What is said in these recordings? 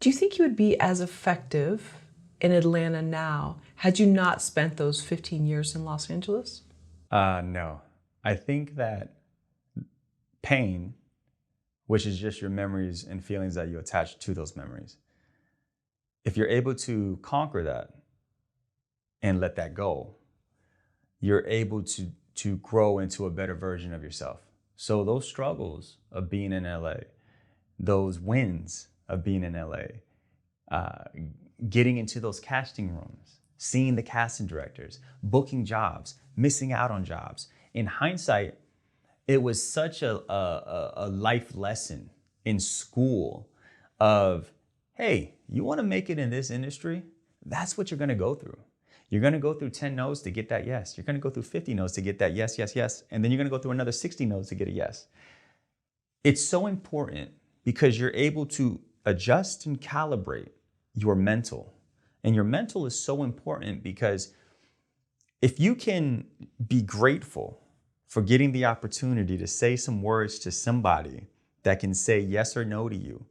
Do you think you would be as effective in Atlanta now had you not spent those 15 years in Los Angeles? No. I think that pain, which is just your memories and feelings that you attach to those memories, if you're able to conquer that and let that go, you're able to grow into a better version of yourself. So those struggles of being in LA, those wins of being in LA, getting into those casting rooms, seeing the casting directors, booking jobs, missing out on jobs. In hindsight, it was such a life lesson in school of, hey, you want to make it in this industry? That's what you're going to go through. You're going to go through 10 no's to get that yes. You're going to go through 50 no's to get that yes, yes, yes. And then you're going to go through another 60 no's to get a yes. It's so important because you're able to adjust and calibrate your mental. And your mental is so important because if you can be grateful for getting the opportunity to say some words to somebody that can say yes or no to you,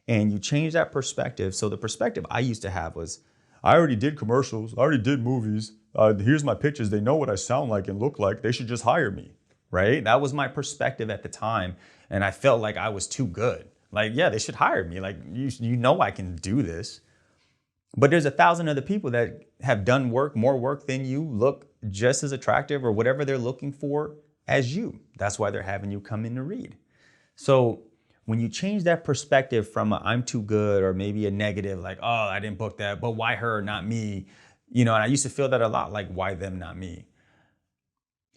and you change that perspective. So the perspective I used to have was, I already did commercials, I already did movies, here's my pictures, they know what I sound like and look like, they should just hire me, right? That was my perspective at the time, and I felt like I was too good. Like, yeah, they should hire me, like, you know I can do this. But there's 1,000 other people that have done work, more work than you, look just as attractive or whatever they're looking for as you. That's why they're having you come in to read. So when you change that perspective from I'm too good or maybe a negative, like, oh, I didn't book that, but why her, not me? You know, and I used to feel that a lot, like, why them, not me?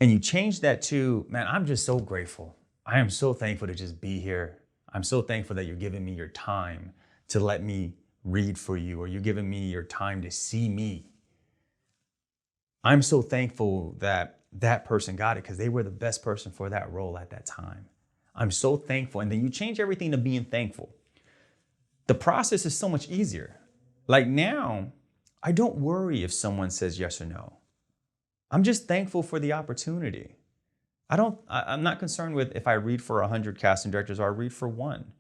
And you change that to, man, I'm just so grateful. I am so thankful to just be here. I'm so thankful that you're giving me your time to let me read for you, or you're giving me your time to see me. I'm so thankful that that person got it because they were the best person for that role at that time. I'm so thankful. And then you change everything to being thankful. The process is so much easier. Like now, I don't worry if someone says yes or no. I'm just thankful for the opportunity. I'm not concerned with if I read for 100 casting directors or I read for one.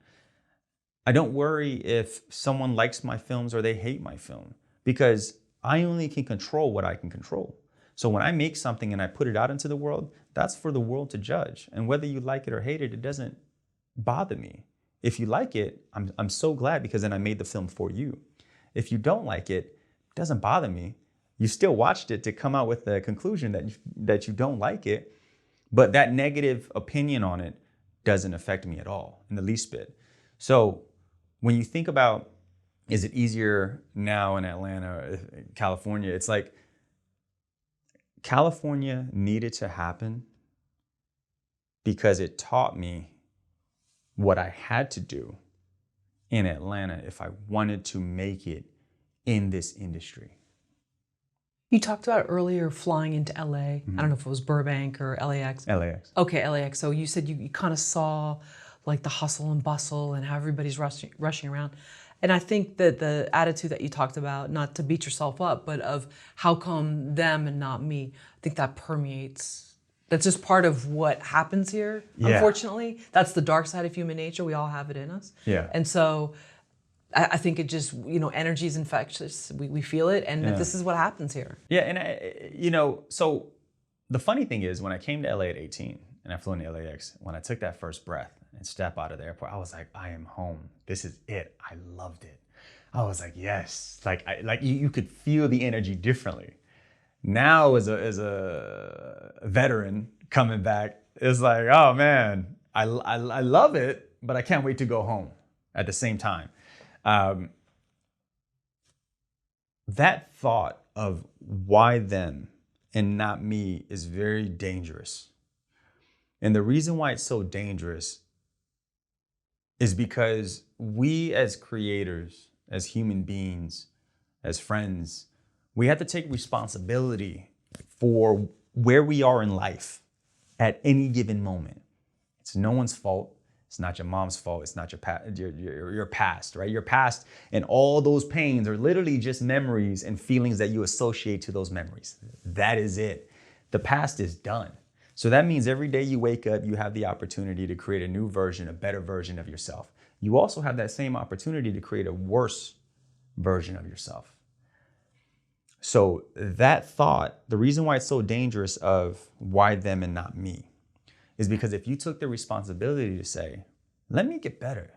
I don't worry if someone likes my films or they hate my film because I only can control what I can control. So when I make something and I put it out into the world, that's for the world to judge. And whether you like it or hate it, it doesn't bother me. If you like it, I'm so glad because then I made the film for you. If you don't like it, it doesn't bother me. You still watched it to come out with the conclusion that you don't like it, but that negative opinion on it doesn't affect me at all in the least bit. So when you think about, is it easier now in Atlanta, California? It's like California needed to happen because it taught me what I had to do in Atlanta if I wanted to make it in this industry. You talked about earlier flying into LA. Mm-hmm. I don't know if it was Burbank or LAX. LAX. Okay, LAX. So you said you kind of saw like the hustle and bustle and how everybody's rushing around. And I think that the attitude that you talked about, not to beat yourself up, but of how come them and not me, I think that permeates. That's just part of what happens here, unfortunately. That's the dark side of human nature. We all have it in us. Yeah. And so I think it just, energy is infectious. We feel it, and this is what happens here. Yeah, and so the funny thing is when I came to LA at 18 and I flew into LAX, when I took that first breath and stepped out of the airport, I was like, I am home. This is it. I loved it. I was like, yes. Like you could feel the energy differently. Now as a veteran coming back, it's like, oh man, I love it, but I can't wait to go home at the same time. That thought of why them and not me is very dangerous. And the reason why it's so dangerous is because we as creators, as human beings, as friends, we have to take responsibility for where we are in life at any given moment. It's no one's fault. It's not your mom's fault. It's not your past, right? Your past and all those pains are literally just memories and feelings that you associate to those memories. That is it. The past is done. So that means every day you wake up, you have the opportunity to create a new version, a better version of yourself. you also have that same opportunity to create a worse version of yourself. So that thought, the reason why it's so dangerous of why them and not me, is because if you took the responsibility to say, let me get better.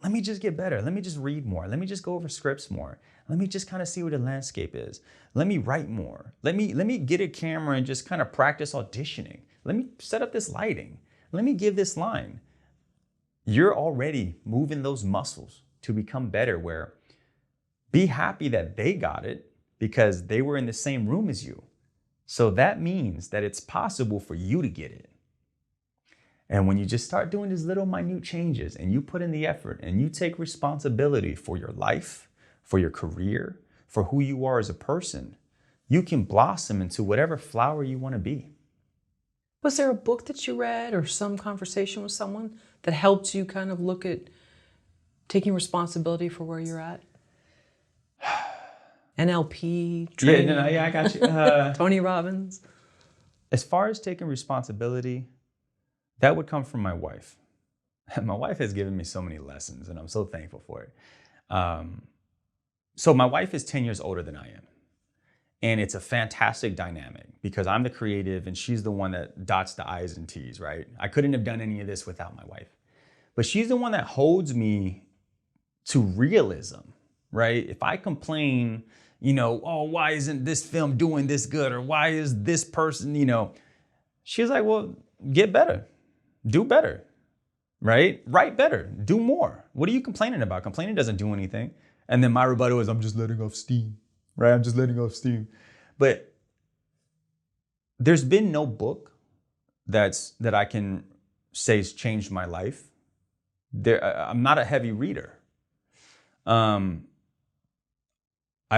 Let me just get better. Let me just read more. Let me just go over scripts more. Let me just kind of see what the landscape is. Let me write more. Let me get a camera and just kind of practice auditioning. Let me set up this lighting. Let me give this line. You're already moving those muscles to become better, where be happy that they got it because they were in the same room as you. So that means that it's possible for you to get it. And when you just start doing these little minute changes and you put in the effort and you take responsibility for your life, for your career, for who you are as a person, you can blossom into whatever flower you want to be. Was there a book that you read or some conversation with someone that helped you kind of look at taking responsibility for where you're at? NLP, training. Yeah, I got you. Tony Robbins. As far as taking responsibility, that would come from my wife. My wife has given me so many lessons, and I'm so thankful for it. So my wife is 10 years older than I am. And it's a fantastic dynamic because I'm the creative and she's the one that dots the I's and T's, right? I couldn't have done any of this without my wife. But she's the one that holds me to realism, right? If I complain, oh, why isn't this film doing this good? Or why is this person, she's like, well, get better, do better, right? Write better, do more. What are you complaining about? Complaining doesn't do anything. And then my rebuttal is, I'm just letting off steam, right? I'm just letting off steam. But there's been no book that I can say has changed my life. I'm not a heavy reader. I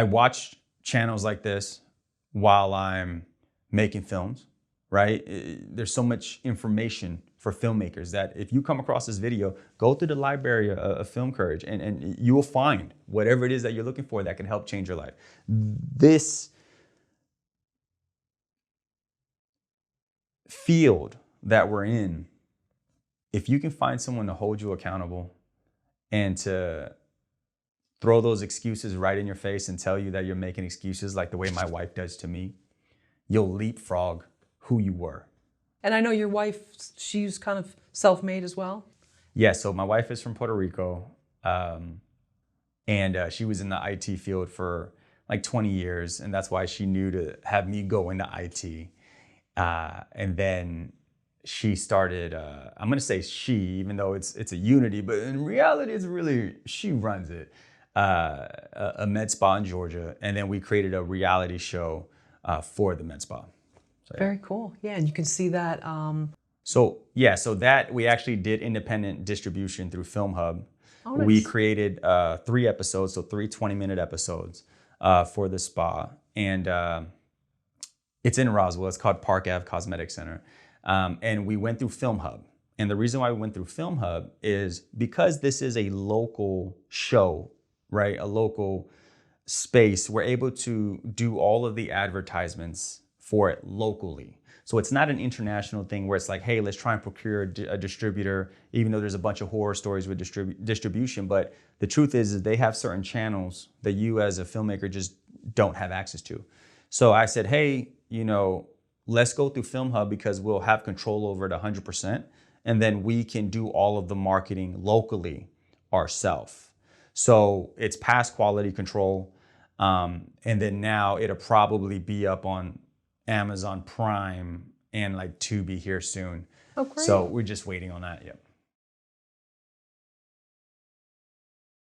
watch channels like this while I'm making films, right? There's so much information for filmmakers that if you come across this video, go through the library of Film Courage and you will find whatever it is that you're looking for that can help change your life. This field that we're in, if you can find someone to hold you accountable and to throw those excuses right in your face and tell you that you're making excuses like the way my wife does to me, you'll leapfrog who you were. And I know your wife, she's kind of self-made as well. Yeah, so my wife is from Puerto Rico, and she was in the IT field for like 20 years, and that's why she knew to have me go into IT. And then she started, I'm gonna say she, even though it's a unity, but in reality, it's really, she runs it, a med spa in Georgia. And then we created a reality show for the med spa. So, yeah. Very cool. Yeah, and you can see that. So that we actually did independent distribution through Film Hub. Oh, nice. We created 3 episodes, so 3 20-minute episodes for the spa. And it's in Roswell. It's called Park Ave Cosmetic Center. And we went through Film Hub. And the reason why we went through Film Hub is because this is a local show, right? A local space. We're able to do all of the advertisements for it locally. So it's not an international thing where it's like, hey, let's try and procure a distributor, even though there's a bunch of horror stories with distribution. But the truth is they have certain channels that you as a filmmaker just don't have access to. So I said, hey, let's go through Film Hub because we'll have control over it 100%. And then we can do all of the marketing locally ourselves. So it's past quality control. And then now it'll probably be up on Amazon Prime and like Tubi here soon. Oh, great. So we're just waiting on that. Yep.